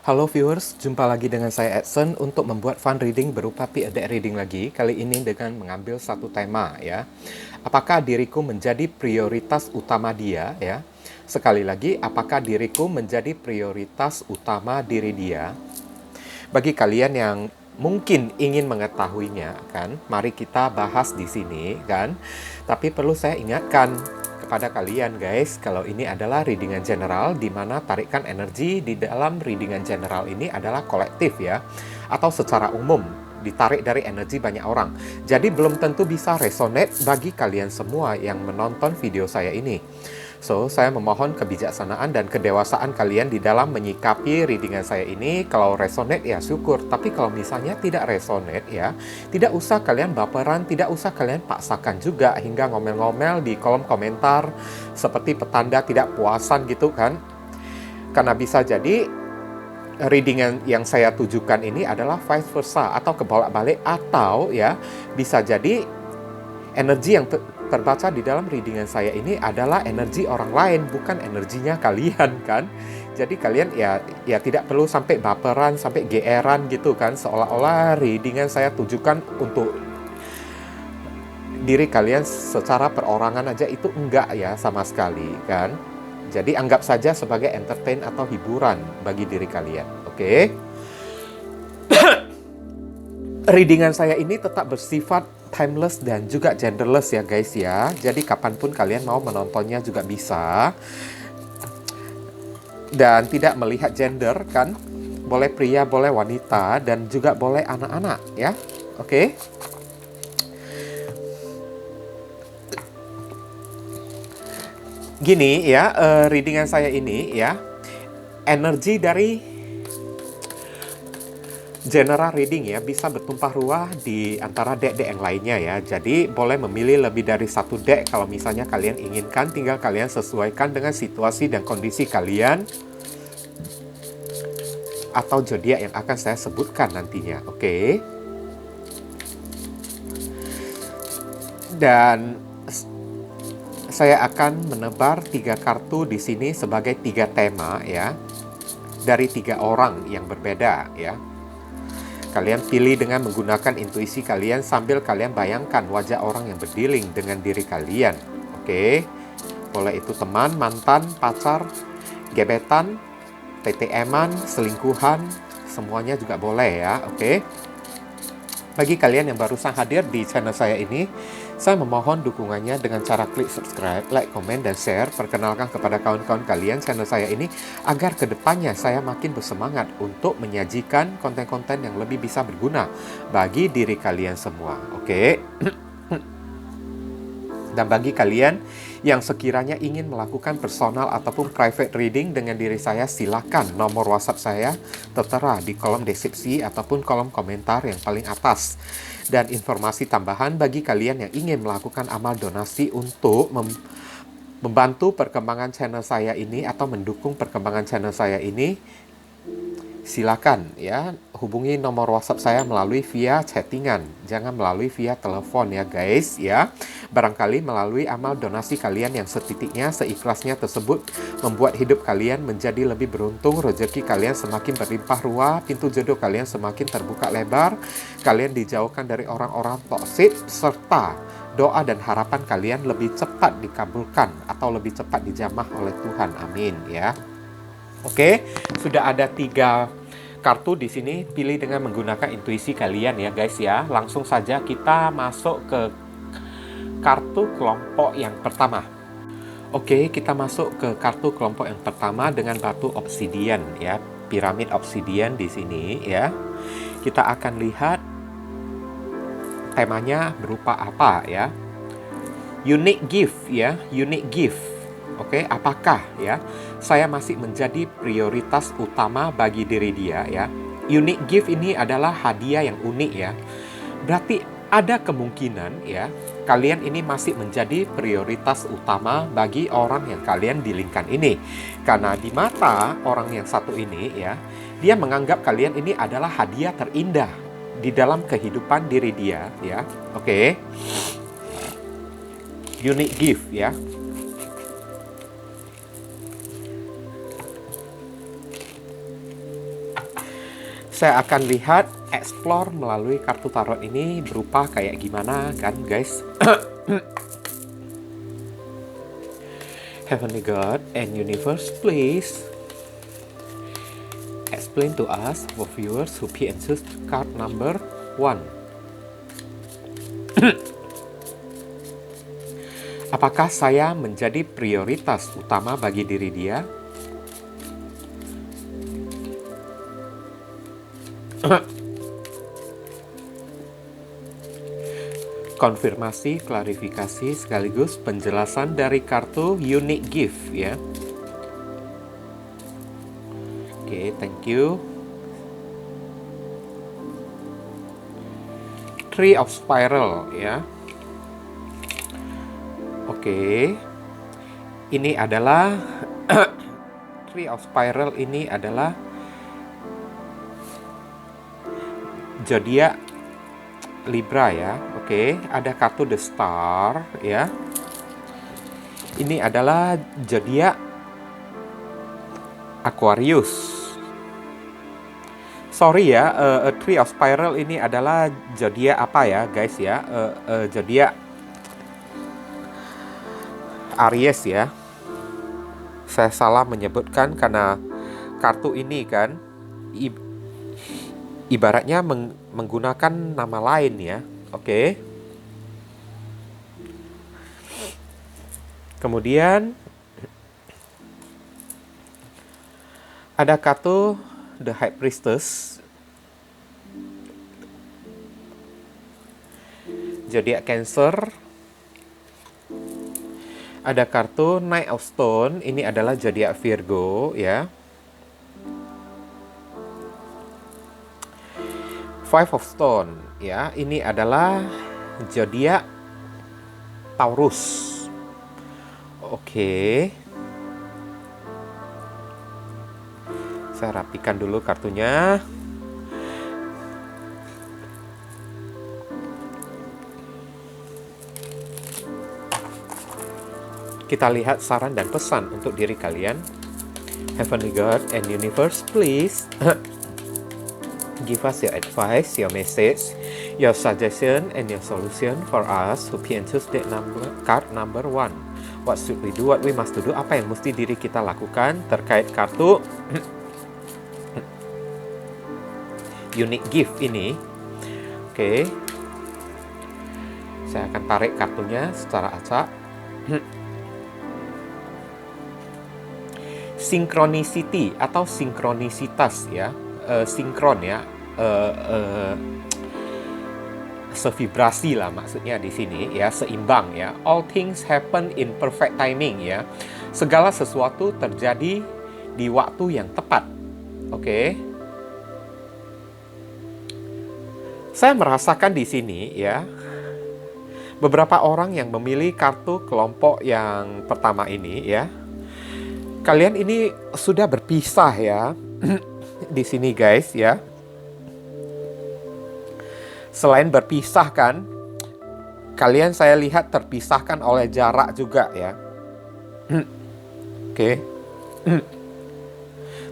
Halo viewers, jumpa lagi dengan saya Edson untuk membuat fun reading berupa P-A-D reading lagi. Kali ini dengan mengambil satu tema ya. Apakah diriku menjadi prioritas utama dia ya? Sekali lagi, apakah diriku menjadi prioritas utama diri dia? Bagi kalian yang mungkin ingin mengetahuinya kan, mari kita bahas di sini kan. Tapi perlu saya ingatkan kepada kalian guys, kalau ini adalah readingan general di mana tarikan energi di dalam readingan general ini adalah kolektif ya, atau secara umum ditarik dari energi banyak orang. Jadi belum tentu bisa resonate bagi kalian semua yang menonton video saya ini. So, saya memohon kebijaksanaan dan kedewasaan kalian di dalam menyikapi readingan saya ini. Kalau resonate ya syukur, tapi kalau misalnya tidak resonate ya, tidak usah kalian baperan, tidak usah kalian paksakan juga hingga ngomel-ngomel di kolom komentar seperti petanda tidak puasan gitu kan. Karena bisa jadi readingan yang saya tujukan ini adalah vice versa atau kebolak-balik, atau ya bisa jadi energi yang terbaca di dalam readingan saya ini adalah energi orang lain, bukan energinya kalian kan. Jadi kalian ya tidak perlu sampai baperan, sampai geeran gitu kan, seolah-olah readingan saya tujukan untuk diri kalian secara perorangan aja, itu enggak ya sama sekali kan. Jadi anggap saja sebagai entertain atau hiburan bagi diri kalian, oke? Readingan saya ini tetap bersifat timeless dan juga genderless ya guys ya. Jadi kapanpun kalian mau menontonnya juga bisa. Dan tidak melihat gender kan. Boleh pria, boleh wanita, dan juga boleh anak-anak ya. Oke. Gini ya, readingan saya ini ya. Energi dari general reading ya bisa bertumpah ruah di antara deck-deck yang lainnya ya. Jadi boleh memilih lebih dari satu deck kalau misalnya kalian inginkan. Tinggal kalian sesuaikan dengan situasi dan kondisi kalian atau zodiak yang akan saya sebutkan nantinya, oke? Dan saya akan menebar 3 kartu di sini sebagai 3 tema ya, dari 3 orang yang berbeda ya. Kalian pilih dengan menggunakan intuisi kalian sambil kalian bayangkan wajah orang yang berdealing dengan diri kalian. Oke. Boleh itu teman, mantan, pacar, gebetan, TTM-an, selingkuhan, semuanya juga boleh ya. Oke. Bagi kalian yang barusan hadir di channel saya ini, saya memohon dukungannya dengan cara klik subscribe, like, komen, dan share. Perkenalkan kepada kawan-kawan kalian channel saya ini agar kedepannya saya makin bersemangat untuk menyajikan konten-konten yang lebih bisa berguna bagi diri kalian semua. Oke. Dan bagi kalian yang sekiranya ingin melakukan personal ataupun private reading dengan diri saya, silakan nomor WhatsApp saya tertera di kolom deskripsi ataupun kolom komentar yang paling atas. Dan informasi tambahan bagi kalian yang ingin melakukan amal donasi untuk membantu perkembangan channel saya ini atau mendukung perkembangan channel saya ini, silakan ya hubungi nomor WhatsApp saya melalui via chattingan, jangan melalui via telepon ya guys ya. Barangkali melalui amal donasi kalian yang setitiknya, seikhlasnya tersebut membuat hidup kalian menjadi lebih beruntung, rezeki kalian semakin berlimpah ruah, pintu jodoh kalian semakin terbuka lebar, kalian dijauhkan dari orang-orang toksik, serta doa dan harapan kalian lebih cepat dikabulkan atau lebih cepat dijamah oleh Tuhan. Amin ya. Oke, sudah ada 3 kartu di sini. Pilih dengan menggunakan intuisi kalian ya guys ya. Langsung saja kita masuk ke kartu kelompok yang pertama. Oke, kita masuk ke kartu kelompok yang pertama dengan batu obsidian ya, piramid obsidian di sini ya. Kita akan lihat temanya berupa apa ya. Unique gift ya, unique gift. Oke, apakah ya saya masih menjadi prioritas utama bagi diri dia ya. Unique gift ini adalah hadiah yang unik ya. Berarti ada kemungkinan ya kalian ini masih menjadi prioritas utama bagi orang yang kalian dealingkan ini. Karena di mata orang yang satu ini ya, dia menganggap kalian ini adalah hadiah terindah di dalam kehidupan diri dia ya. Oke. Unique gift ya. Saya akan lihat explore melalui kartu tarot ini berupa kayak gimana kan guys. Heavenly God and Universe, please explain to us for viewers who pay and choose card number 1. Apakah saya menjadi prioritas utama bagi diri dia? Konfirmasi, klarifikasi, sekaligus penjelasan dari kartu Unique Gift ya. Oke, thank you. Three of Spiral ya. Oke. Ini adalah Three of Spiral ini adalah zodiak Libra ya. Oke, ada kartu The Star ya. Ini adalah zodiak Aquarius. Sorry ya, Three of Spiral ini adalah zodiak apa ya guys ya? Zodiak Aries ya. Saya salah menyebutkan karena kartu ini kan ibaratnya menggunakan nama lain ya. Oke. Kemudian ada kartu The High Priestess, zodiak Cancer. Ada kartu Knight of Stone, ini adalah zodiak Virgo ya. Five of Stone ya, ini adalah zodiak Taurus. Oke. Saya rapikan dulu kartunya. Kita lihat saran dan pesan untuk diri kalian. Heavenly God and Universe, please give us your advice, your message, your suggestion, and your solution for us who can choose that card number 1. What should we do? What we must do? Apa yang mesti diri kita lakukan terkait kartu Unique Gift ini? Oke. Saya akan tarik kartunya secara acak. Synchronicity atau sinkronisitas ya. Sinkron ya. Sevibrasi lah maksudnya di sini ya, seimbang ya. All things happen in perfect timing ya. Segala sesuatu terjadi di waktu yang tepat. Oke. Saya merasakan di sini ya, beberapa orang yang memilih kartu kelompok yang pertama ini ya. Kalian ini sudah berpisah ya. Di sini guys ya. Selain berpisah kan, kalian saya lihat terpisahkan oleh jarak juga ya. Oke.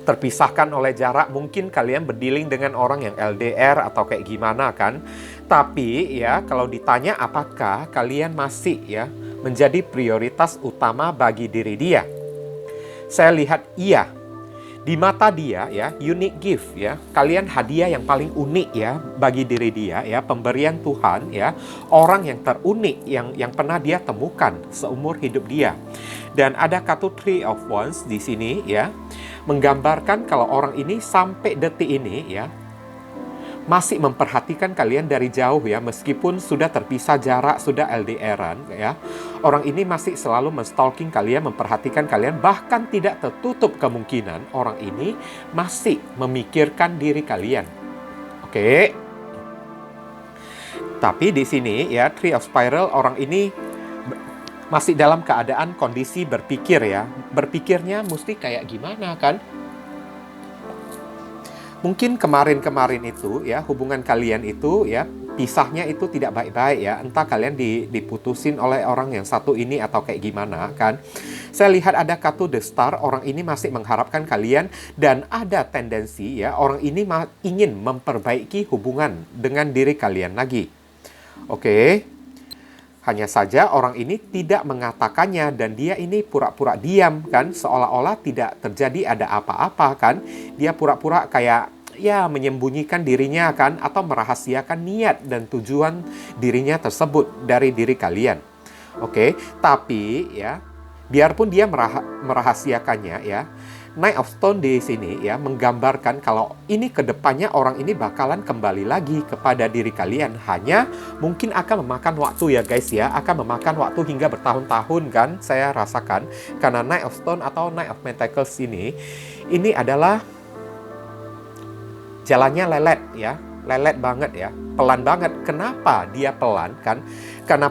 Terpisahkan oleh jarak, mungkin kalian berdealing dengan orang yang LDR atau kayak gimana kan. Tapi ya kalau ditanya apakah kalian masih ya menjadi prioritas utama bagi diri dia, saya lihat iya. Di mata dia ya, unique gift ya. Kalian hadiah yang paling unik ya bagi diri dia ya, pemberian Tuhan ya. Orang yang terunik yang pernah dia temukan seumur hidup dia. Dan ada kartu Three of Wands di sini ya, menggambarkan kalau orang ini sampai detik ini ya masih memperhatikan kalian dari jauh ya, meskipun sudah terpisah jarak, sudah LDR-an ya. Orang ini masih selalu menstalking kalian, memperhatikan kalian, bahkan tidak tertutup kemungkinan orang ini masih memikirkan diri kalian. Oke. Tapi di sini ya, Three of Spiral, orang ini masih dalam keadaan kondisi berpikir ya. Berpikirnya mesti kayak gimana kan? Mungkin kemarin-kemarin itu ya, hubungan kalian itu ya pisahnya itu tidak baik-baik ya. Entah kalian diputusin oleh orang yang satu ini atau kayak gimana kan. Saya lihat ada kartu The Star, orang ini masih mengharapkan kalian dan ada tendensi ya, orang ini ingin memperbaiki hubungan dengan diri kalian lagi. Oke. Hanya saja orang ini tidak mengatakannya dan dia ini pura-pura diam kan, seolah-olah tidak terjadi ada apa-apa kan. Dia pura-pura kayak ya menyembunyikan dirinya kan, atau merahasiakan niat dan tujuan dirinya tersebut dari diri kalian. Oke, tapi ya biarpun dia merahasiakannya ya, Knight of Stone di sini ya menggambarkan kalau ini kedepannya orang ini bakalan kembali lagi kepada diri kalian. Hanya mungkin akan memakan waktu ya guys ya, akan memakan waktu hingga bertahun-tahun kan saya rasakan. Karena Knight of Stone atau Knight of Pentacles ini adalah jalannya lelet ya, lelet banget ya, pelan banget. Kenapa dia pelan kan? Karena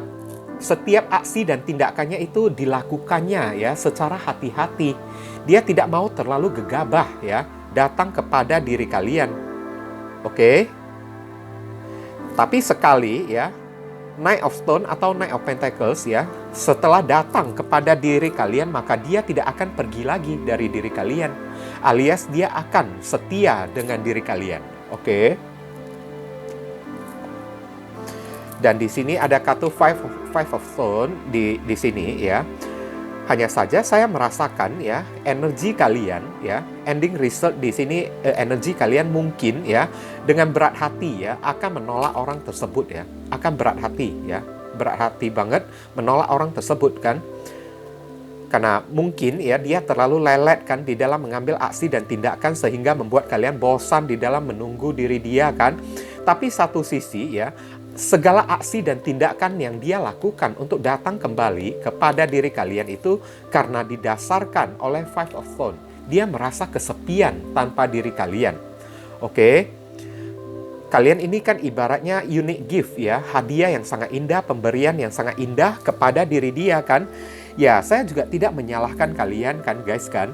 setiap aksi dan tindakannya itu dilakukannya ya secara hati-hati. Dia tidak mau terlalu gegabah ya datang kepada diri kalian. Oke. Tapi sekali ya Knight of Stone atau Knight of Pentacles ya, setelah datang kepada diri kalian maka dia tidak akan pergi lagi dari diri kalian. Alias dia akan setia dengan diri kalian. Oke. Dan di sini ada kartu Five of Stone di sini ya. Hanya saja saya merasakan ya energi kalian ya, ending result di sini energi kalian mungkin ya dengan berat hati ya akan menolak orang tersebut ya, akan berat hati ya, berat hati banget menolak orang tersebut kan. Karena mungkin ya dia terlalu lelet kan di dalam mengambil aksi dan tindakan sehingga membuat kalian bosan di dalam menunggu diri dia kan. Tapi satu sisi ya, segala aksi dan tindakan yang dia lakukan untuk datang kembali kepada diri kalian itu karena didasarkan oleh Five of Stone. Dia merasa kesepian tanpa diri kalian. Oke. Kalian ini kan ibaratnya unique gift ya, hadiah yang sangat indah, pemberian yang sangat indah kepada diri dia kan. Ya, saya juga tidak menyalahkan kalian kan guys kan.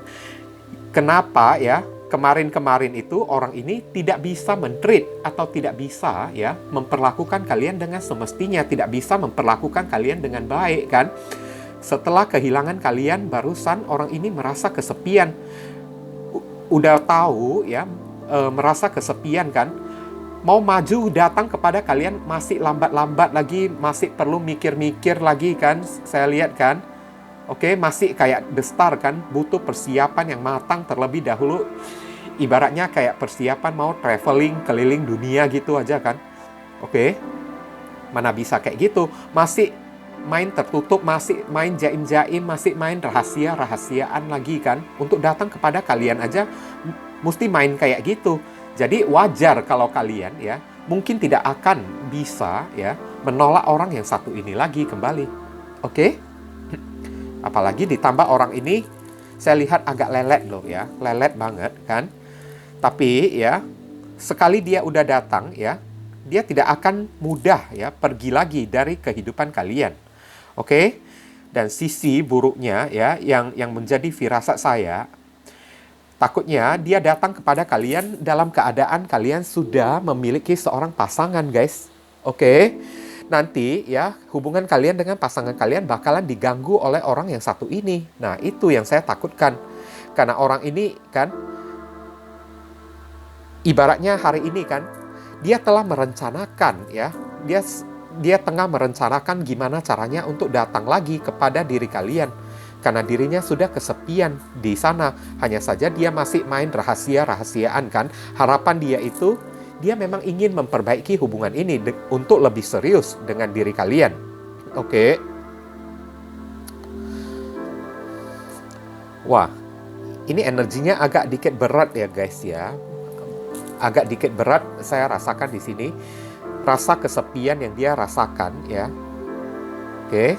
Kenapa ya? Kemarin-kemarin itu orang ini tidak bisa men-treat atau tidak bisa ya memperlakukan kalian dengan semestinya, tidak bisa memperlakukan kalian dengan baik kan. Setelah kehilangan kalian barusan orang ini merasa kesepian. Udah tahu ya, merasa kesepian kan. Mau maju datang kepada kalian masih lambat-lambat lagi, masih perlu mikir-mikir lagi kan. Saya lihat kan. Oke, masih kayak The Star kan, butuh persiapan yang matang terlebih dahulu. Ibaratnya kayak persiapan mau traveling keliling dunia gitu aja kan. Oke, mana bisa kayak gitu. Masih main tertutup, masih main jaim-jaim, masih main rahasia-rahasiaan lagi kan. Untuk datang kepada kalian aja mesti main kayak gitu. Jadi wajar kalau kalian ya mungkin tidak akan bisa ya menolak orang yang satu ini lagi kembali. Oke? Apalagi ditambah orang ini saya lihat agak lelet loh ya, lelet banget kan. Tapi ya sekali dia udah datang ya, dia tidak akan mudah ya pergi lagi dari kehidupan kalian. Oke? Dan sisi buruknya ya yang menjadi firasat saya, takutnya dia datang kepada kalian dalam keadaan kalian sudah memiliki seorang pasangan guys. Oke? Nanti ya hubungan kalian dengan pasangan kalian bakalan diganggu oleh orang yang satu ini. Nah itu yang saya takutkan. Karena orang ini kan ibaratnya hari ini kan dia telah merencanakan ya. Dia tengah merencanakan gimana caranya untuk datang lagi kepada diri kalian. Karena dirinya sudah kesepian di sana. Hanya saja dia masih main rahasia-rahasiaan kan. Harapan dia itu dia memang ingin memperbaiki hubungan ini untuk lebih serius dengan diri kalian. Oke. Wah, ini energinya agak dikit berat ya guys ya. Agak dikit berat saya rasakan di sini. Rasa kesepian yang dia rasakan ya. Oke.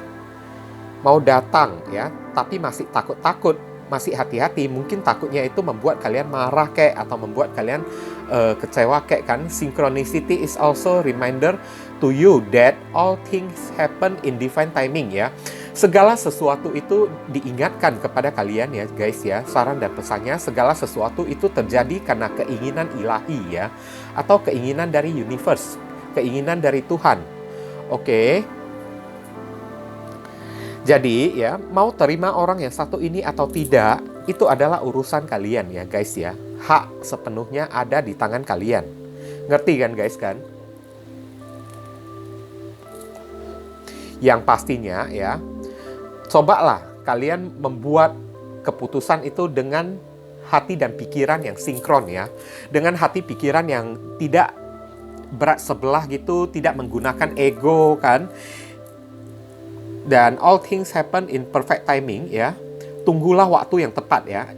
Mau datang ya, tapi masih takut-takut, masih hati-hati. Mungkin takutnya itu membuat kalian marah kayak atau membuat kalian kecewa kayak kan. Synchronicity is also reminder to you that all things happen in divine timing ya. Segala sesuatu itu diingatkan kepada kalian ya guys ya. Saran dan pesannya, segala sesuatu itu terjadi karena keinginan ilahi ya, atau keinginan dari universe. keinginan dari Tuhan. Oke. Jadi ya, mau terima orang yang satu ini atau tidak, itu adalah urusan kalian ya guys ya. Hak sepenuhnya ada di tangan kalian. Ngerti kan guys kan? Yang pastinya ya, cobalah kalian membuat keputusan itu dengan hati dan pikiran yang sinkron ya. Dengan hati pikiran yang tidak berat sebelah gitu, tidak menggunakan ego kan. Dan all things happen in perfect timing ya. Tunggulah waktu yang tepat ya.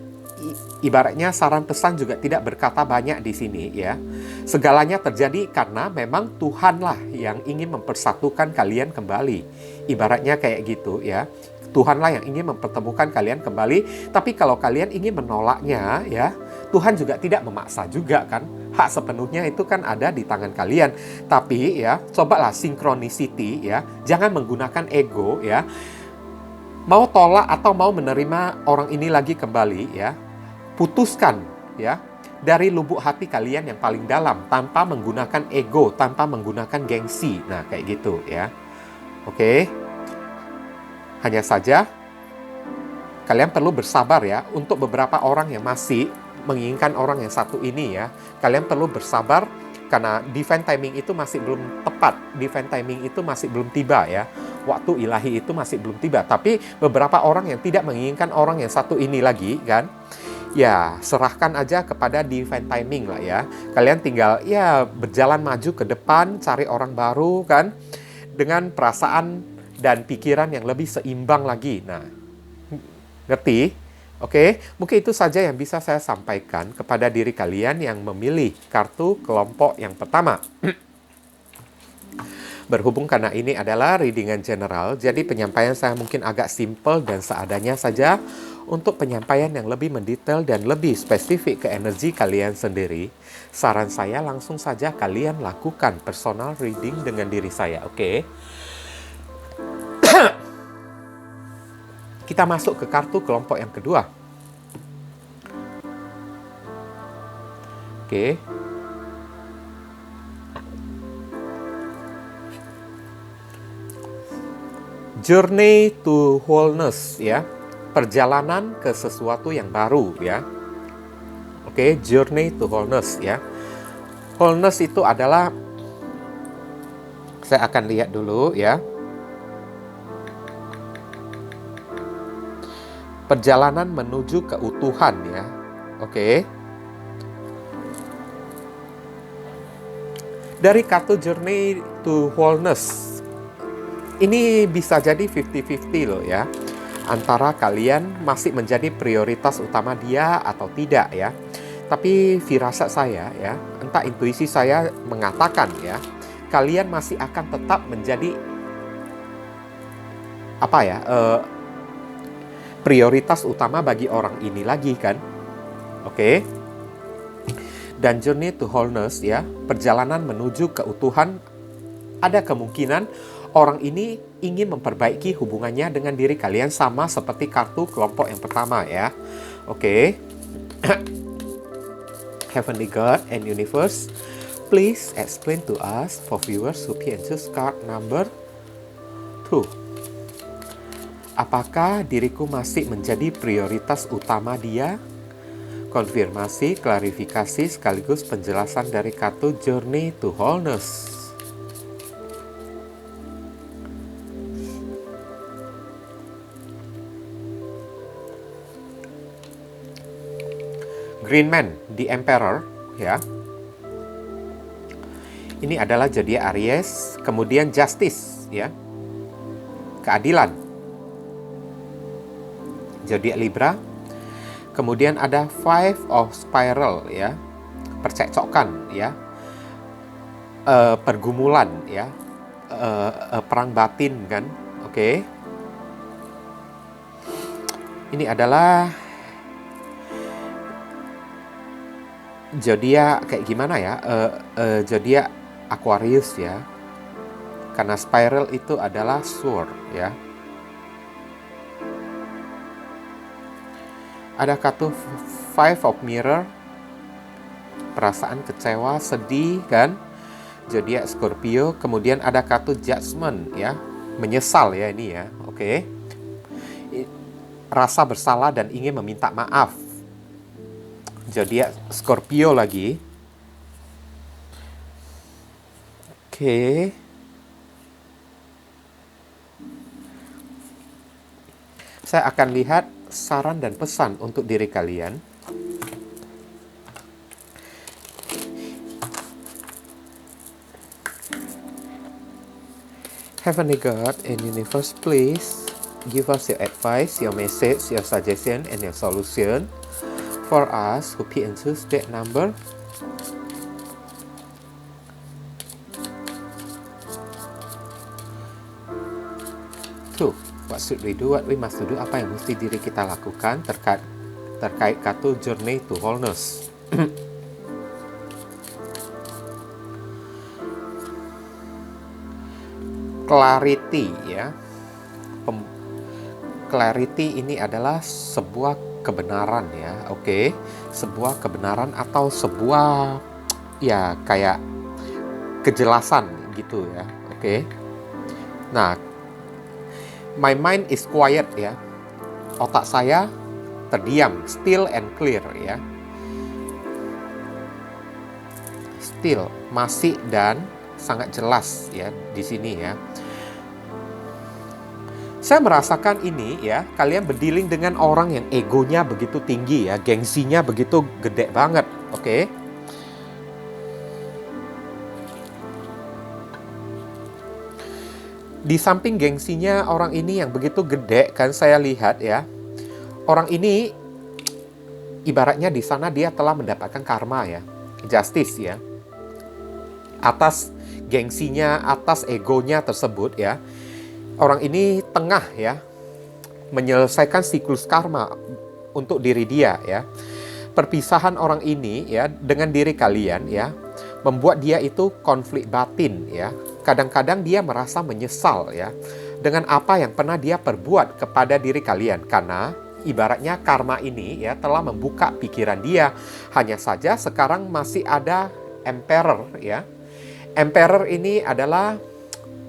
Ibaratnya saran pesan juga tidak berkata banyak di sini ya. Segalanya terjadi karena memang Tuhanlah yang ingin mempersatukan kalian kembali. Ibaratnya kayak gitu ya. Tuhanlah yang ingin mempertemukan kalian kembali. Tapi kalau kalian ingin menolaknya ya, Tuhan juga tidak memaksa juga kan. Hak sepenuhnya itu kan ada di tangan kalian. Tapi ya, cobalah synchronicity ya. Jangan menggunakan ego ya. Mau tolak atau mau menerima orang ini lagi kembali ya. Putuskan ya dari lubuk hati kalian yang paling dalam tanpa menggunakan ego, tanpa menggunakan gengsi. Nah, kayak gitu ya. Oke. Hanya saja kalian perlu bersabar ya untuk beberapa orang yang masih menginginkan orang yang satu ini ya. Kalian perlu bersabar karena divine timing itu masih belum tepat. Divine timing itu masih belum tiba ya. Waktu ilahi itu masih belum tiba. Tapi beberapa orang yang tidak menginginkan orang yang satu ini lagi kan, ya serahkan aja kepada divine timing lah ya. Kalian tinggal ya berjalan maju ke depan, cari orang baru kan, dengan perasaan dan pikiran yang lebih seimbang lagi. Nah, ngerti? Oke, mungkin itu saja yang bisa saya sampaikan kepada diri kalian yang memilih kartu kelompok yang pertama. Berhubung karena ini adalah readingan general, jadi penyampaian saya mungkin agak simple dan seadanya saja. Untuk penyampaian yang lebih mendetail dan lebih spesifik ke energi kalian sendiri, saran saya langsung saja kalian lakukan personal reading dengan diri saya, oke? Kita masuk ke kartu kelompok yang kedua. Oke. Journey to wholeness ya. Perjalanan ke sesuatu yang baru ya. Oke, journey to wholeness ya. Wholeness itu adalah, saya akan lihat dulu ya. Perjalanan menuju keutuhan ya. Oke. Dari kartu journey to wholeness, ini bisa jadi 50-50 loh ya. Antara kalian masih menjadi prioritas utama dia atau tidak ya. Tapi firasat saya ya, entah intuisi saya mengatakan ya, kalian masih akan tetap menjadi apa ya, prioritas utama bagi orang ini lagi kan. Oke. Dan journey to wholeness ya, perjalanan menuju keutuhan, ada kemungkinan orang ini ingin memperbaiki hubungannya dengan diri kalian sama seperti kartu kelompok yang pertama ya. Oke. Heavenly God and Universe, please explain to us for viewers who can choose card number 2. Apakah diriku masih menjadi prioritas utama dia? Konfirmasi, klarifikasi, sekaligus penjelasan dari kartu Journey to Wholeness. Green Man, The Emperor, ya. Ini adalah zodiak Aries, kemudian Justice, ya. Keadilan. Zodiak Libra. Kemudian ada Five of Spiral ya, percekcokan ya, pergumulan ya, perang batin kan, oke. Ini adalah zodiak kayak gimana ya, zodiak Aquarius ya, karena spiral itu adalah sword ya. Ada kartu Five of Mirror, perasaan kecewa, sedih kan. Zodiak Scorpio, kemudian ada kartu Judgment ya, menyesal ya ini ya, oke. Rasa bersalah dan ingin meminta maaf. Zodiak Scorpio lagi. Oke. Saya akan lihat saran dan pesan untuk diri kalian. Heavenly God and Universe, please give us your advice, your message, your suggestion, and your solution for us who pick and choose that number. Two, what should we do? What we must do? Apa yang mesti diri kita lakukan terkait kartu Journey to Wholeness. Clarity ya. Clarity ini adalah sebuah kebenaran ya, oke. Sebuah kebenaran atau sebuah ya kayak kejelasan gitu ya, oke. Nah, my mind is quiet ya. Otak saya terdiam, still and clear ya. Still, masih dan sangat jelas ya di sini ya. Saya merasakan ini ya, kalian berdealing dengan orang yang egonya begitu tinggi ya, gengsinya begitu gede banget, oke? Di samping gengsinya orang ini yang begitu gede kan saya lihat ya, orang ini ibaratnya di sana dia telah mendapatkan karma ya, justice ya, atas gengsinya, atas egonya tersebut ya. Orang ini tengah ya menyelesaikan siklus karma untuk diri dia ya. Perpisahan orang ini ya dengan diri kalian ya membuat dia itu konflik batin ya. Kadang-kadang dia merasa menyesal ya dengan apa yang pernah dia perbuat kepada diri kalian, karena ibaratnya karma ini ya telah membuka pikiran dia. Hanya saja sekarang masih ada Emperor ya. Emperor ini adalah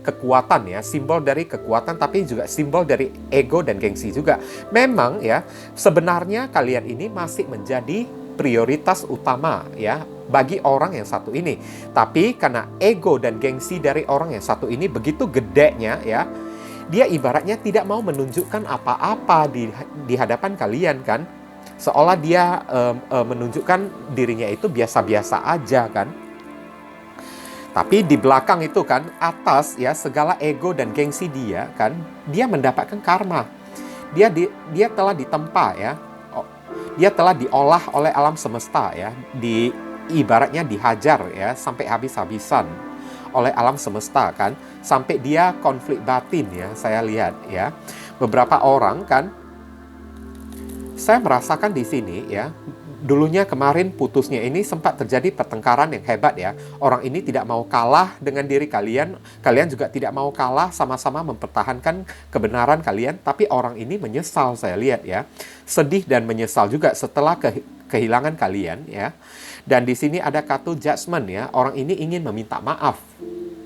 kekuatan ya, simbol dari kekuatan, tapi juga simbol dari ego dan gengsi juga. Memang ya, sebenarnya kalian ini masih menjadi prioritas utama ya bagi orang yang satu ini. Tapi karena ego dan gengsi dari orang yang satu ini begitu gedenya ya, dia ibaratnya tidak mau menunjukkan apa-apa di hadapan kalian kan. Seolah dia menunjukkan dirinya itu biasa-biasa aja kan. Tapi di belakang itu kan, atas ya segala ego dan gengsi dia kan, dia mendapatkan karma. Dia telah ditempa ya. Dia telah diolah oleh alam semesta ya. Ibaratnya dihajar ya sampai habis-habisan oleh alam semesta kan, sampai dia konflik batin ya, saya lihat ya. Beberapa orang kan saya merasakan di sini ya. Dulunya kemarin putusnya ini sempat terjadi pertengkaran yang hebat ya. Orang ini tidak mau kalah dengan diri kalian. Kalian juga tidak mau kalah, sama-sama mempertahankan kebenaran kalian. Tapi orang ini menyesal, saya lihat ya. Sedih dan menyesal juga setelah kehilangan kalian ya. Dan di sini ada kartu Judgment ya. Orang ini ingin meminta maaf.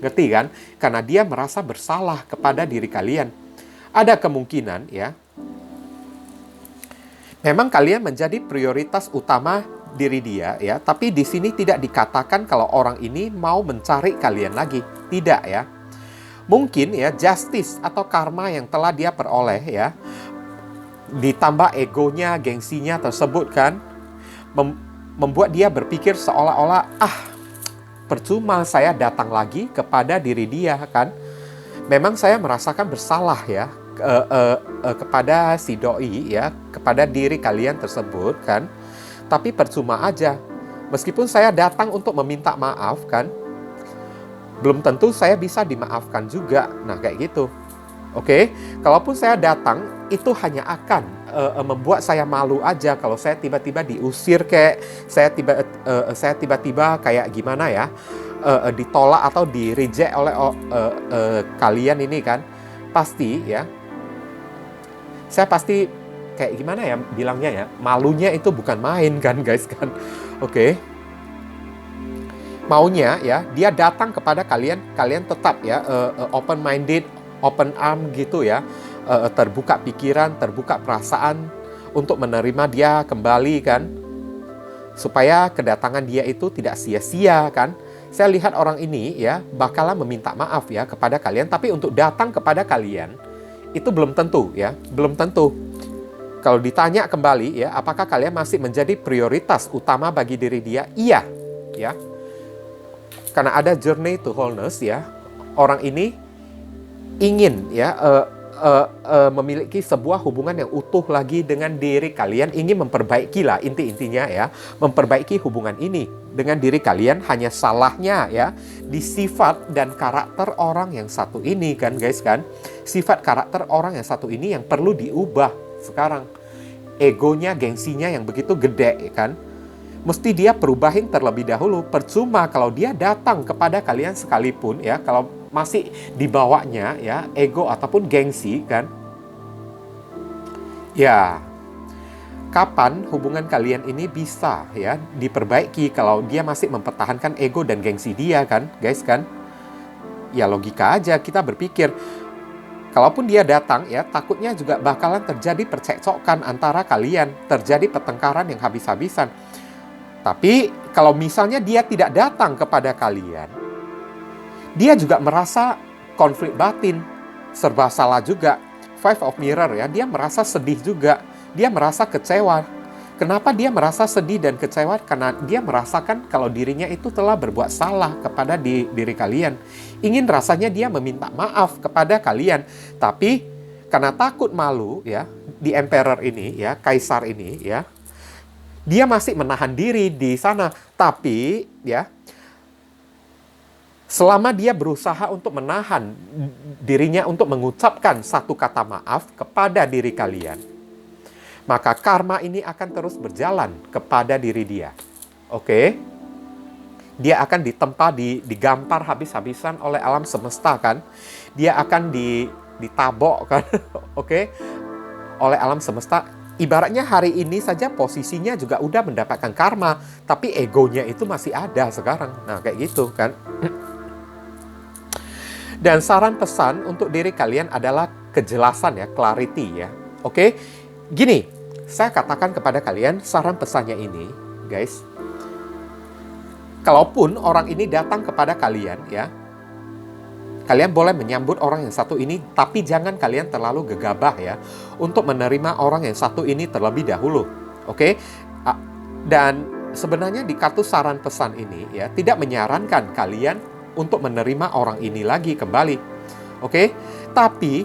Ngerti kan? Karena dia merasa bersalah kepada diri kalian. Ada kemungkinan ya, memang kalian menjadi prioritas utama diri dia ya, tapi di sini tidak dikatakan kalau orang ini mau mencari kalian lagi, tidak ya. Mungkin ya justice atau karma yang telah dia peroleh ya, ditambah egonya, gengsinya tersebut kan, membuat dia berpikir seolah-olah percuma saya datang lagi kepada diri dia kan. Memang saya merasakan bersalah ya kepada si doi ya, kepada diri kalian tersebut kan. Tapi percuma aja. Meskipun saya datang untuk meminta maaf kan, belum tentu saya bisa dimaafkan juga. Nah kayak gitu. Oke, kalaupun saya datang, itu hanya akan membuat saya malu aja kalau saya tiba-tiba diusir, kayak saya tiba-tiba kayak gimana ya, ditolak atau di-reject oleh kalian ini kan. Pasti ya, saya pasti kayak gimana ya bilangnya ya, malunya itu bukan main kan guys kan. Oke. maunya ya, dia datang kepada kalian, kalian tetap ya open minded, open arm gitu ya, terbuka pikiran, terbuka perasaan untuk menerima dia kembali kan, supaya kedatangan dia itu tidak sia-sia kan. Saya lihat orang ini ya bakalan meminta maaf ya kepada kalian, tapi untuk datang kepada kalian itu belum tentu ya, belum tentu. Kalau ditanya kembali ya, apakah kalian masih menjadi prioritas utama bagi diri dia? Iya, ya. Karena ada journey to wholeness ya. Orang ini ingin ya memiliki sebuah hubungan yang utuh lagi dengan diri kalian, ingin memperbaiki lah inti-intinya ya, memperbaiki hubungan ini dengan diri kalian. Hanya salahnya ya di sifat dan karakter orang yang satu ini kan guys kan. Sifat karakter orang yang satu ini yang perlu diubah sekarang. Egonya, gengsinya yang begitu gede kan, mesti dia perubahin terlebih dahulu. Percuma kalau dia datang kepada kalian sekalipun ya, kalau masih dibawanya ya ego ataupun gengsi kan, ya kapan hubungan kalian ini bisa ya diperbaiki kalau dia masih mempertahankan ego dan gengsi dia kan guys kan. Ya logika aja kita berpikir, kalaupun dia datang ya, takutnya juga bakalan terjadi percekcokan antara kalian, terjadi pertengkaran yang habis-habisan. Tapi kalau misalnya dia tidak datang kepada kalian, dia juga merasa konflik batin, serba salah juga. Five of Mirror ya, dia merasa sedih juga, dia merasa kecewa. Kenapa dia merasa sedih dan kecewa? Karena dia merasakan kalau dirinya itu telah berbuat salah kepada diri kalian. Ingin rasanya dia meminta maaf kepada kalian. Tapi karena takut malu ya, di Emperor ini ya, Kaisar ini ya, dia masih menahan diri di sana. Tapi ya, selama dia berusaha untuk menahan dirinya untuk mengucapkan satu kata maaf kepada diri kalian, maka karma ini akan terus berjalan kepada diri dia. Oke? Dia akan ditempa, digampar habis-habisan oleh alam semesta kan. Dia akan ditabok kan. Oke? Oleh alam semesta. Ibaratnya hari ini saja posisinya juga udah mendapatkan karma, tapi egonya itu masih ada sekarang. Nah, kayak gitu kan. Dan saran pesan untuk diri kalian adalah kejelasan ya, clarity ya. Oke? Gini, saya katakan kepada kalian saran pesannya ini, guys. Kalaupun orang ini datang kepada kalian ya, kalian boleh menyambut orang yang satu ini, tapi jangan kalian terlalu gegabah ya untuk menerima orang yang satu ini terlebih dahulu. Oke? Dan sebenarnya di kartu saran pesan ini ya tidak menyarankan kalian untuk menerima orang ini lagi kembali. Oke? Tapi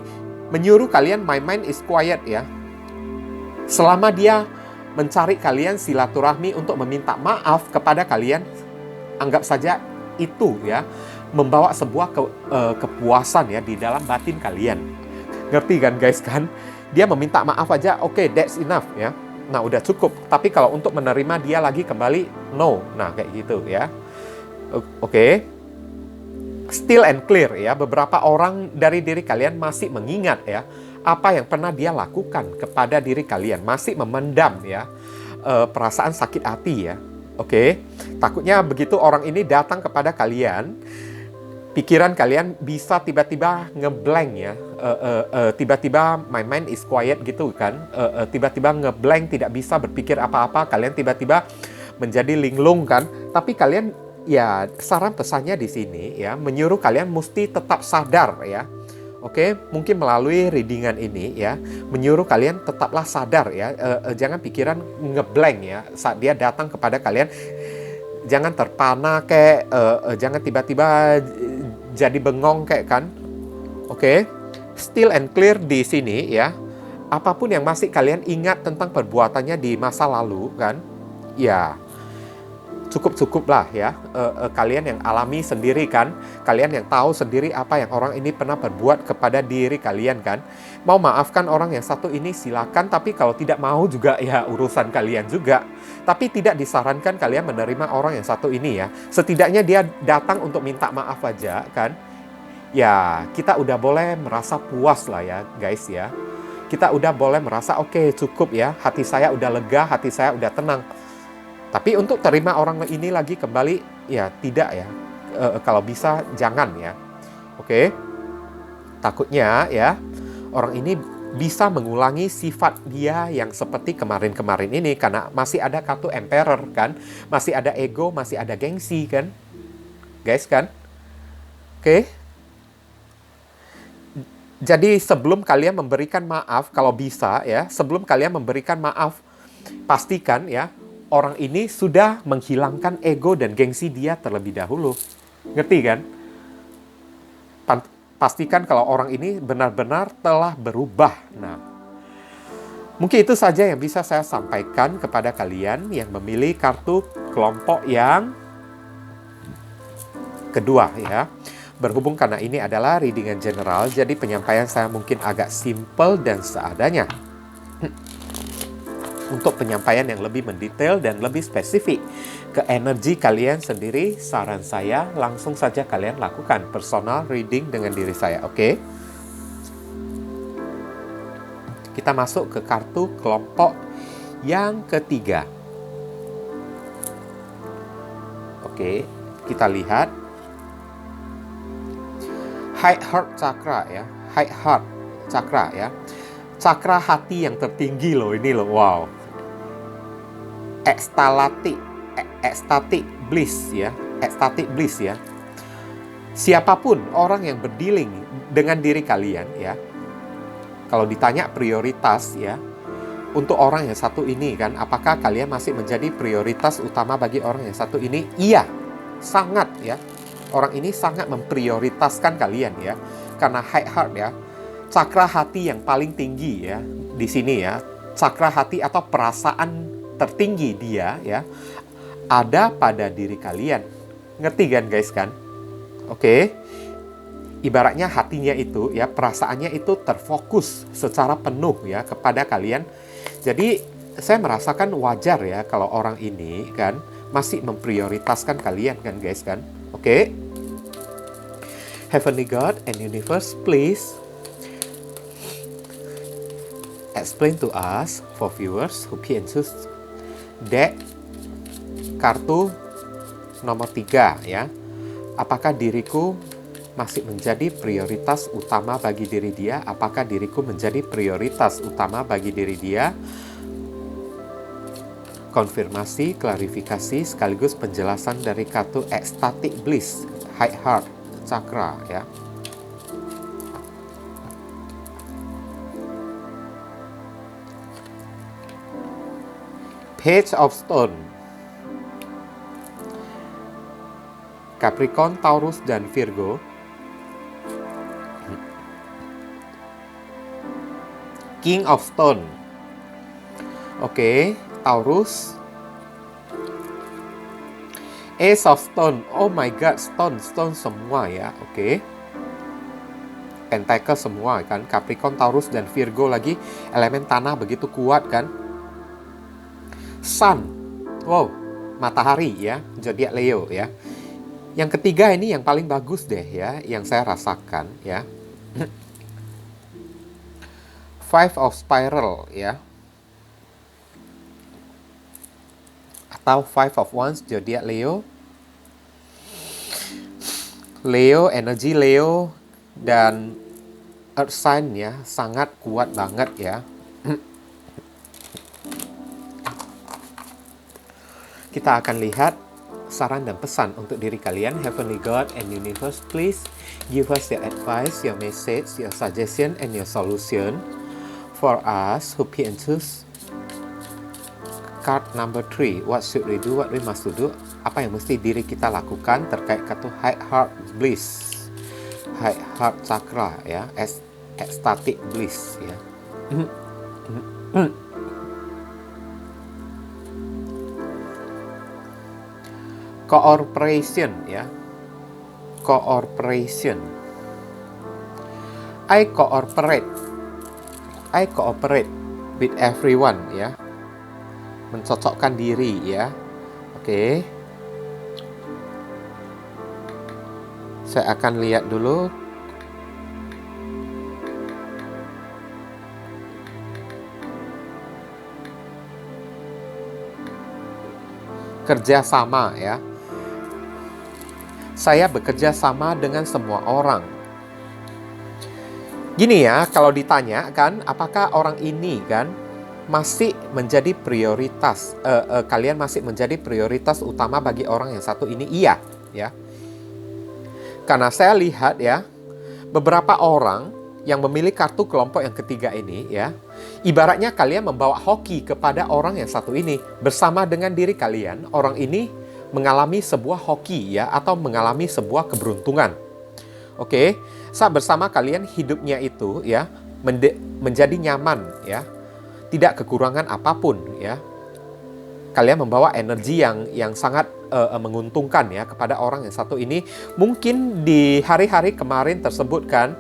menyuruh kalian my mind is quiet ya. Selama dia mencari kalian silaturahmi untuk meminta maaf kepada kalian, anggap saja itu ya membawa sebuah kepuasan ya di dalam batin kalian. Ngerti kan guys kan? Dia meminta maaf aja, oke, that's enough ya. Nah, udah cukup. Tapi kalau untuk menerima dia lagi kembali, no. Nah, kayak gitu ya. Oke. Still and clear ya. Beberapa orang dari diri kalian masih mengingat ya apa yang pernah dia lakukan kepada diri kalian. Masih memendam ya perasaan sakit hati ya. Oke. Takutnya begitu orang ini datang kepada kalian, pikiran kalian bisa tiba-tiba ngeblank ya, tiba-tiba my mind is quiet gitu kan, tiba-tiba ngeblank, tidak bisa berpikir apa-apa, kalian tiba-tiba menjadi linglung kan. Tapi kalian ya saran pesannya di sini ya menyuruh kalian mesti tetap sadar ya. Oke, mungkin melalui readingan ini ya menyuruh kalian tetaplah sadar ya, jangan pikiran ngeblank ya saat dia datang kepada kalian. Jangan terpana kayak, jangan tiba-tiba jadi bengong kayak kan. Oke, still and clear di sini ya. Apapun yang masih kalian ingat tentang perbuatannya di masa lalu kan, ya cukup-cukuplah ya. Kalian yang alami sendiri kan, kalian yang tahu sendiri apa yang orang ini pernah berbuat kepada diri kalian kan. Mau maafkan orang yang satu ini silakan, tapi kalau tidak mau juga ya urusan kalian juga. Tapi tidak disarankan kalian menerima orang yang satu ini ya. Setidaknya dia datang untuk minta maaf aja kan. Ya kita udah boleh merasa puas lah ya guys ya. Kita udah boleh merasa oke, cukup ya. Hati saya udah lega, hati saya udah tenang. Tapi untuk terima orang ini lagi kembali, ya tidak ya. Kalau bisa jangan ya. Oke. Takutnya ya orang ini bisa mengulangi sifat dia yang seperti kemarin-kemarin ini karena masih ada kartu Emperor kan, masih ada ego, masih ada gengsi kan, guys kan. Oke. Jadi sebelum kalian memberikan maaf, kalau bisa ya, sebelum kalian memberikan maaf, pastikan ya orang ini sudah menghilangkan ego dan gengsi dia terlebih dahulu. Ngerti kan? Pastikan kalau orang ini benar-benar telah berubah. Nah, mungkin itu saja yang bisa saya sampaikan kepada kalian yang memilih kartu kelompok yang kedua ya. Berhubung karena ini adalah readingan general, jadi penyampaian saya mungkin agak simple dan seadanya. Untuk penyampaian yang lebih mendetail dan lebih spesifik ke energi kalian sendiri, saran saya langsung saja kalian lakukan personal reading dengan diri saya, oke? Kita masuk ke kartu kelompok yang ketiga. Oke, kita lihat High Heart Chakra ya, High Heart Chakra ya. Cakra hati yang tertinggi loh ini loh, wow. Ecstatic bliss ya, ecstatic bliss ya. Siapapun orang yang berdealing dengan diri kalian ya, kalau ditanya prioritas ya, untuk orang yang satu ini kan, apakah kalian masih menjadi prioritas utama bagi orang yang satu ini? Iya, sangat ya. Orang ini sangat memprioritaskan kalian ya, karena high heart ya, cakra hati yang paling tinggi ya di sini ya, cakra hati atau perasaan tertinggi dia ya ada pada diri kalian. Ngerti kan guys kan? Oke. Ibaratnya hatinya itu ya, perasaannya itu terfokus secara penuh ya kepada kalian. Jadi saya merasakan wajar ya kalau orang ini kan masih memprioritaskan kalian kan guys kan. Oke. Heavenly God and Universe, please explain to us for viewers who can choose deck kartu nomor 3 ya. Apakah diriku masih menjadi prioritas utama bagi diri dia? Apakah diriku menjadi prioritas utama bagi diri dia? Konfirmasi, klarifikasi sekaligus penjelasan dari kartu Ecstatic Bliss, High Heart Chakra ya. Page of Stone, Capricorn, Taurus, dan Virgo. King of Stone. Oke, Taurus. Ace of Stone. Oh my god, stone semua ya. Oke. Pentacle semua kan. Capricorn, Taurus, dan Virgo lagi. Elemen tanah begitu kuat kan. Sun. Wow, matahari ya. Zodiak Leo ya. Yang ketiga ini yang paling bagus deh ya, yang saya rasakan ya. Five of Spiral ya. Atau Five of Wands, zodiak Leo. Leo, energi Leo dan Earth sign ya, sangat kuat banget ya. Kita akan lihat saran dan pesan untuk diri kalian. Heavenly God and Universe, please give us your advice, your message, your suggestion, and your solution for us who pick and choose card number 3. What should we do? What we must do? Apa yang mesti diri kita lakukan terkait kartu High Heart Bliss, High Heart Chakra ya, Ecstatic Bliss ya. Cooperation ya. Cooperation. I cooperate with everyone ya. Mencocokkan diri ya. Oke. Saya akan lihat dulu. Kerjasama ya. Saya bekerja sama dengan semua orang. Gini ya, kalau ditanya kan, apakah orang ini kan masih menjadi prioritas, kalian masih menjadi prioritas utama bagi orang yang satu ini? Iya, ya. Karena saya lihat ya, beberapa orang yang memilih kartu kelompok yang ketiga ini ya, ibaratnya kalian membawa hoki kepada orang yang satu ini. Bersama dengan diri kalian, orang ini mengalami sebuah hoki ya, atau mengalami sebuah keberuntungan. Oke, saat bersama kalian hidupnya itu ya menjadi nyaman ya, tidak kekurangan apapun ya. Kalian membawa energi yang sangat menguntungkan ya kepada orang yang satu ini. Mungkin di hari-hari kemarin tersebut kan,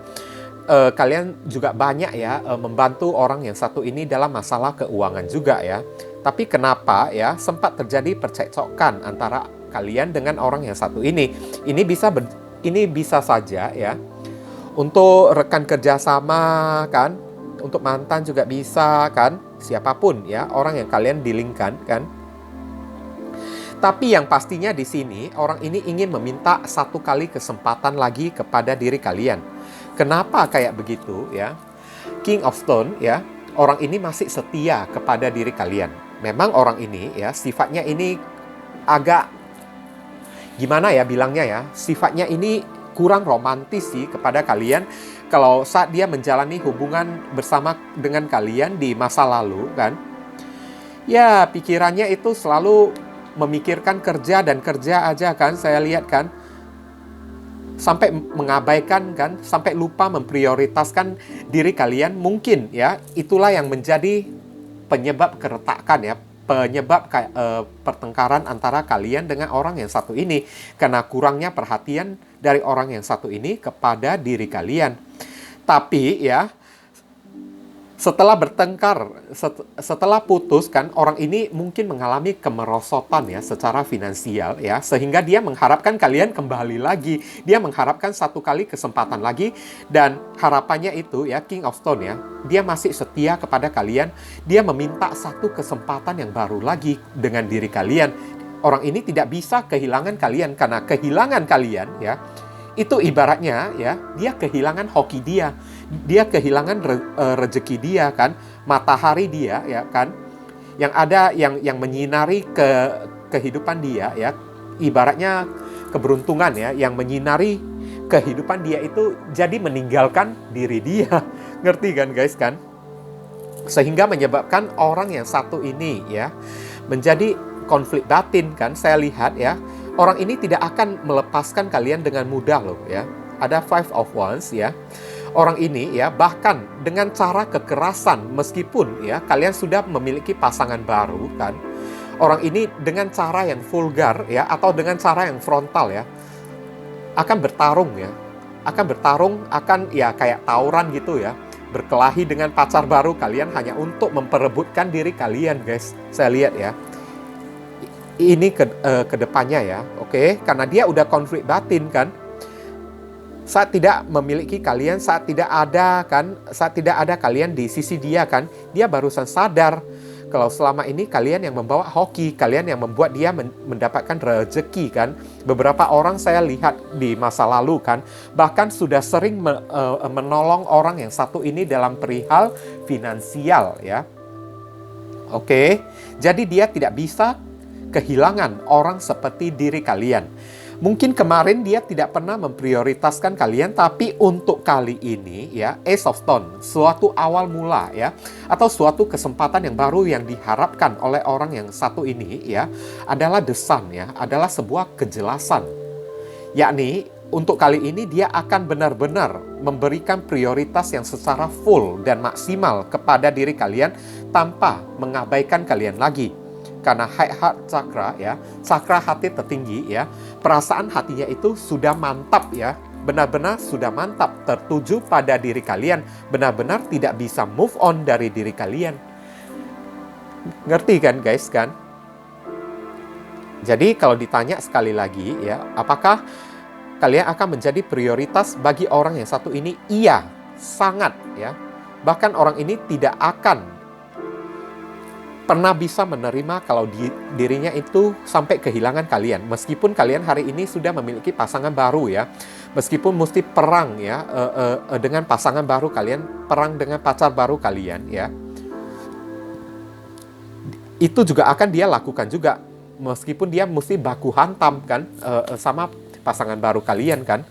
kalian juga banyak ya membantu orang yang satu ini dalam masalah keuangan juga ya. Tapi kenapa ya sempat terjadi percekcokan antara kalian dengan orang yang satu ini? Ini bisa saja ya untuk rekan kerjasama kan, untuk mantan juga bisa kan, siapapun ya orang yang kalian dealingkan kan. Tapi yang pastinya di sini orang ini ingin meminta satu kali kesempatan lagi kepada diri kalian. Kenapa kayak begitu ya? King of Stone ya, orang ini masih setia kepada diri kalian. Memang orang ini ya sifatnya ini agak gimana ya bilangnya ya, sifatnya ini kurang romantis sih kepada kalian. Kalau saat dia menjalani hubungan bersama dengan kalian di masa lalu kan, ya pikirannya itu selalu memikirkan kerja dan kerja aja kan, saya lihat kan. Sampai mengabaikan kan, sampai lupa memprioritaskan diri kalian. Mungkin ya, itulah yang menjadi penyebab keretakan ya, penyebab pertengkaran antara kalian dengan orang yang satu ini. Karena kurangnya perhatian dari orang yang satu ini kepada diri kalian. Tapi ya, setelah bertengkar, setelah putus kan, orang ini mungkin mengalami kemerosotan ya secara finansial ya, sehingga dia mengharapkan kalian kembali lagi. Dia mengharapkan satu kali kesempatan lagi, dan harapannya itu ya King of Stone ya, dia masih setia kepada kalian. Dia meminta satu kesempatan yang baru lagi dengan diri kalian. Orang ini tidak bisa kehilangan kalian, karena kehilangan kalian ya, itu ibaratnya ya, dia kehilangan hoki dia. Dia kehilangan rezeki dia kan, matahari dia ya kan, yang ada yang menyinari kehidupan dia ya, ibaratnya keberuntungan ya, yang menyinari kehidupan dia itu jadi meninggalkan diri dia. Ngerti kan guys kan? Sehingga menyebabkan orang yang satu ini ya menjadi konflik batin kan. Saya lihat ya, orang ini tidak akan melepaskan kalian dengan mudah loh ya. Ada Five of Wands ya. Orang ini ya bahkan dengan cara kekerasan, meskipun ya kalian sudah memiliki pasangan baru kan, orang ini dengan cara yang vulgar ya, atau dengan cara yang frontal ya, akan bertarung ya, akan ya kayak tawuran gitu ya, berkelahi dengan pacar baru kalian hanya untuk memperebutkan diri kalian guys. Saya lihat ya, ini ke depannya ya, oke? Karena dia udah konflik batin kan. Saat tidak memiliki kalian, saat tidak ada kalian di sisi dia kan, dia barusan sadar kalau selama ini kalian yang membawa hoki, kalian yang membuat dia mendapatkan rezeki kan. Beberapa orang saya lihat di masa lalu kan, bahkan sudah sering menolong orang yang satu ini dalam perihal finansial ya. Oke, jadi dia tidak bisa kehilangan orang seperti diri kalian. Mungkin kemarin dia tidak pernah memprioritaskan kalian, tapi untuk kali ini ya, Ace of Stone, suatu awal mula ya, atau suatu kesempatan yang baru yang diharapkan oleh orang yang satu ini ya, adalah The Sun ya, adalah sebuah kejelasan. Yakni untuk kali ini dia akan benar-benar memberikan prioritas yang secara full dan maksimal kepada diri kalian tanpa mengabaikan kalian lagi. Karena high heart chakra ya, chakra hati tertinggi ya, perasaan hatinya itu sudah mantap ya, benar-benar sudah mantap tertuju pada diri kalian, benar-benar tidak bisa move on dari diri kalian. Ngerti kan guys kan? Jadi kalau ditanya sekali lagi ya, apakah kalian akan menjadi prioritas bagi orang yang satu ini? Iya, sangat ya. Bahkan orang ini tidak akan pernah bisa menerima kalau dirinya itu sampai kehilangan kalian. Meskipun kalian hari ini sudah memiliki pasangan baru ya. Meskipun mesti perang ya dengan pasangan baru kalian, perang dengan pacar baru kalian ya. Itu juga akan dia lakukan juga. Meskipun dia mesti baku hantam kan sama pasangan baru kalian kan.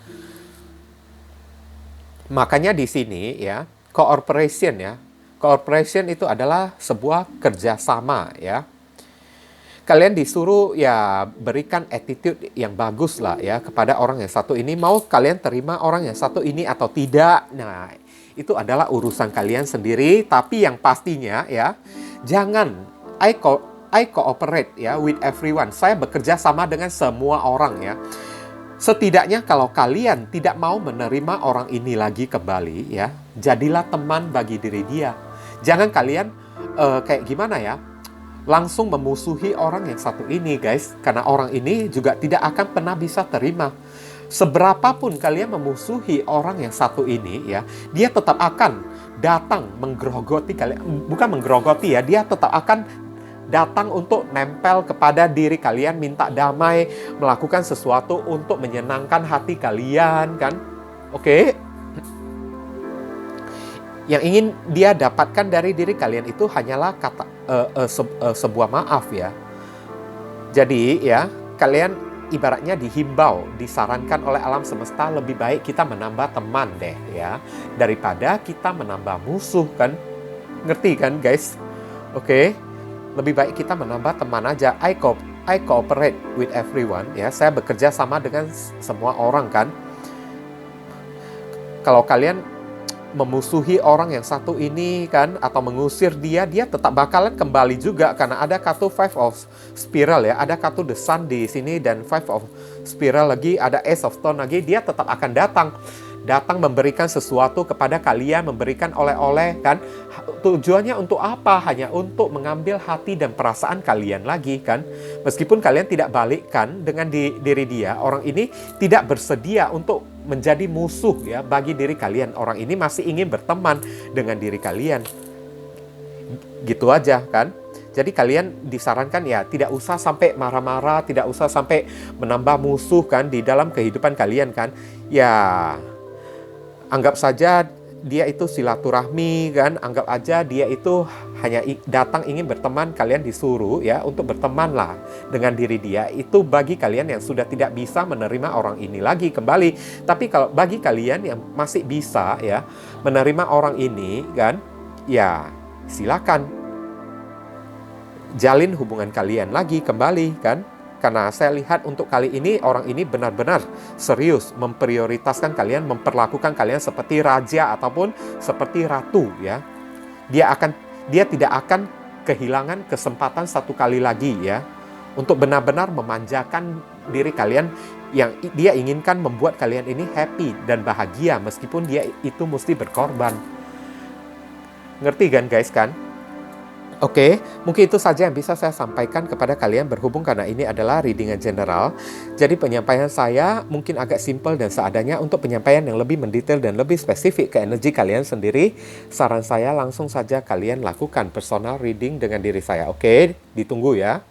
Makanya di sini ya, cooperation ya. Cooperation itu adalah sebuah kerjasama ya. Kalian disuruh ya berikan attitude yang bagus lah ya kepada orang yang satu ini. Mau kalian terima orang yang satu ini atau tidak. Nah, itu adalah urusan kalian sendiri. Tapi yang pastinya ya, jangan I cooperate ya with everyone. Saya bekerja sama dengan semua orang ya. Setidaknya kalau kalian tidak mau menerima orang ini lagi kembali ya, jadilah teman bagi diri dia. Jangan kalian kayak gimana ya, langsung memusuhi orang yang satu ini guys. Karena orang ini juga tidak akan pernah bisa terima. Seberapapun kalian memusuhi orang yang satu ini ya, dia tetap akan datang menggerogoti kalian. Bukan menggerogoti ya, dia tetap akan datang untuk nempel kepada diri kalian, minta damai, melakukan sesuatu untuk menyenangkan hati kalian kan. Oke? Yang ingin dia dapatkan dari diri kalian itu hanyalah sebuah maaf ya. Jadi ya, kalian ibaratnya dihimbau, disarankan oleh alam semesta, lebih baik kita menambah teman deh ya, daripada kita menambah musuh kan. Ngerti kan guys? Oke? Lebih baik kita menambah teman aja. I cooperate with everyone ya. Saya bekerja sama dengan semua orang kan. Kalau kalian memusuhi orang yang satu ini kan, atau mengusir dia, dia tetap bakalan kembali juga karena ada kartu Five of Spiral ya, ada kartu The Sun di sini dan Five of Spiral lagi, ada Ace of Stone lagi, dia tetap akan datang memberikan sesuatu kepada kalian, memberikan oleh-oleh kan. Tujuannya untuk apa? Hanya untuk mengambil hati dan perasaan kalian lagi kan. Meskipun kalian tidak balikkan dengan diri dia, orang ini tidak bersedia untuk menjadi musuh ya bagi diri kalian. Orang ini masih ingin berteman dengan diri kalian. Gitu aja kan. Jadi kalian disarankan ya tidak usah sampai marah-marah, tidak usah sampai menambah musuh kan di dalam kehidupan kalian kan. Ya anggap saja dia itu silaturahmi kan, anggap aja dia itu hanya datang ingin berteman, kalian disuruh ya untuk berteman lah dengan diri dia. Itu bagi kalian yang sudah tidak bisa menerima orang ini lagi kembali. Tapi kalau bagi kalian yang masih bisa ya menerima orang ini kan, ya silakan jalin hubungan kalian lagi kembali kan. Karena saya lihat untuk kali ini orang ini benar-benar serius memprioritaskan kalian, memperlakukan kalian seperti raja ataupun seperti ratu ya. Dia tidak akan kehilangan kesempatan satu kali lagi ya untuk benar-benar memanjakan diri kalian yang dia inginkan, membuat kalian ini happy dan bahagia meskipun dia itu mesti berkorban. Ngerti kan guys kan? Oke, mungkin itu saja yang bisa saya sampaikan kepada kalian berhubung karena ini adalah readingan general. Jadi penyampaian saya mungkin agak simpel dan seadanya. Untuk penyampaian yang lebih mendetail dan lebih spesifik ke energi kalian sendiri, saran saya langsung saja kalian lakukan personal reading dengan diri saya. Oke, ditunggu ya.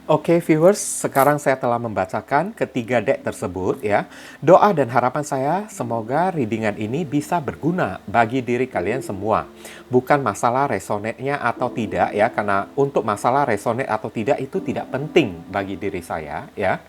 Oke viewers, sekarang saya telah membacakan ketiga deck tersebut ya. Doa dan harapan saya semoga readingan ini bisa berguna bagi diri kalian semua. Bukan masalah resonate-nya atau tidak ya, karena untuk masalah resonate atau tidak itu tidak penting bagi diri saya ya.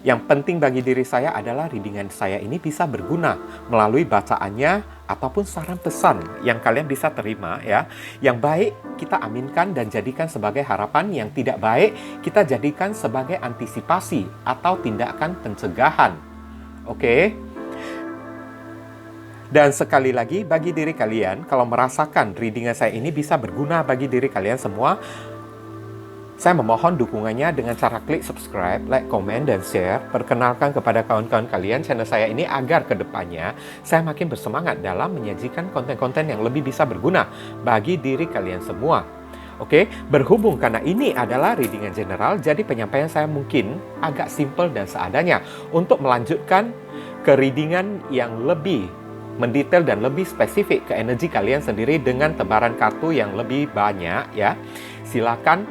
Yang penting bagi diri saya adalah readingan saya ini bisa berguna melalui bacaannya ataupun saran pesan yang kalian bisa terima ya. Yang baik kita aminkan dan jadikan sebagai harapan, yang tidak baik kita jadikan sebagai antisipasi atau tindakan pencegahan. Oke? Dan sekali lagi bagi diri kalian, kalau merasakan readingan saya ini bisa berguna bagi diri kalian semua, saya memohon dukungannya dengan cara klik subscribe, like, komen, dan share. Perkenalkan kepada kawan-kawan kalian channel saya ini agar kedepannya saya makin bersemangat dalam menyajikan konten-konten yang lebih bisa berguna bagi diri kalian semua. Oke, berhubung karena ini adalah readingan general, jadi penyampaian saya mungkin agak simple dan seadanya. Untuk melanjutkan ke readingan yang lebih mendetail dan lebih spesifik ke energi kalian sendiri dengan tebaran kartu yang lebih banyak ya, silakan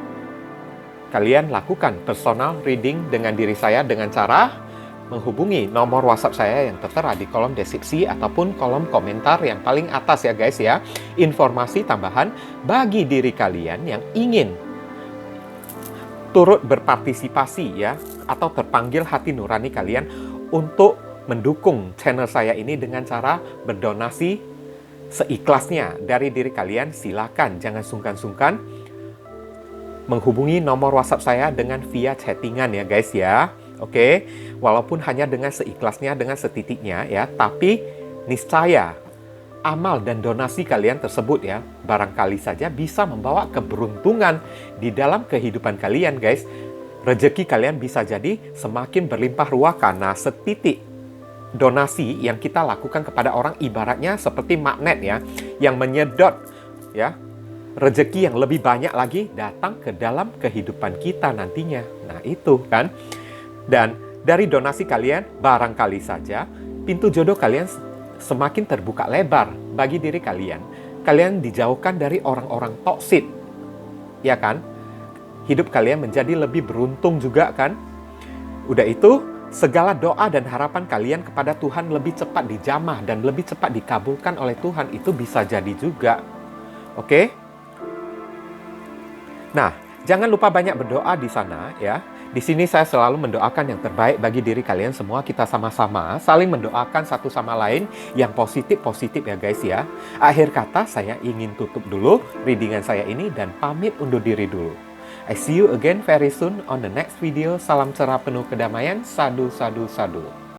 kalian lakukan personal reading dengan diri saya dengan cara menghubungi nomor WhatsApp saya yang tertera di kolom deskripsi ataupun kolom komentar yang paling atas ya guys ya. Informasi tambahan bagi diri kalian yang ingin turut berpartisipasi ya, atau terpanggil hati nurani kalian untuk mendukung channel saya ini dengan cara berdonasi seikhlasnya dari diri kalian, silakan jangan sungkan-sungkan menghubungi nomor WhatsApp saya dengan via chattingan ya guys ya. Oke, walaupun hanya dengan seikhlasnya, dengan setitiknya ya, tapi niscaya amal dan donasi kalian tersebut ya, barangkali saja bisa membawa keberuntungan di dalam kehidupan kalian guys. Rezeki kalian bisa jadi semakin berlimpah ruah karena setitik donasi yang kita lakukan kepada orang ibaratnya seperti magnet ya, yang menyedot ya, rezeki yang lebih banyak lagi datang ke dalam kehidupan kita nantinya. Nah itu kan. Dan dari donasi kalian, barangkali saja pintu jodoh kalian semakin terbuka lebar bagi diri kalian. Kalian dijauhkan dari orang-orang toksik, ya kan? Hidup kalian menjadi lebih beruntung juga kan? Udah itu, segala doa dan harapan kalian kepada Tuhan lebih cepat dijamah dan lebih cepat dikabulkan oleh Tuhan, itu bisa jadi juga. Oke? Nah, jangan lupa banyak berdoa di sana ya. Di sini saya selalu mendoakan yang terbaik bagi diri kalian semua. Kita sama-sama saling mendoakan satu sama lain yang positif-positif ya guys ya. Akhir kata saya ingin tutup dulu readingan saya ini dan pamit undur diri dulu. I see you again very soon on the next video. Salam cerah penuh kedamaian. Sadu, sadu, sadu.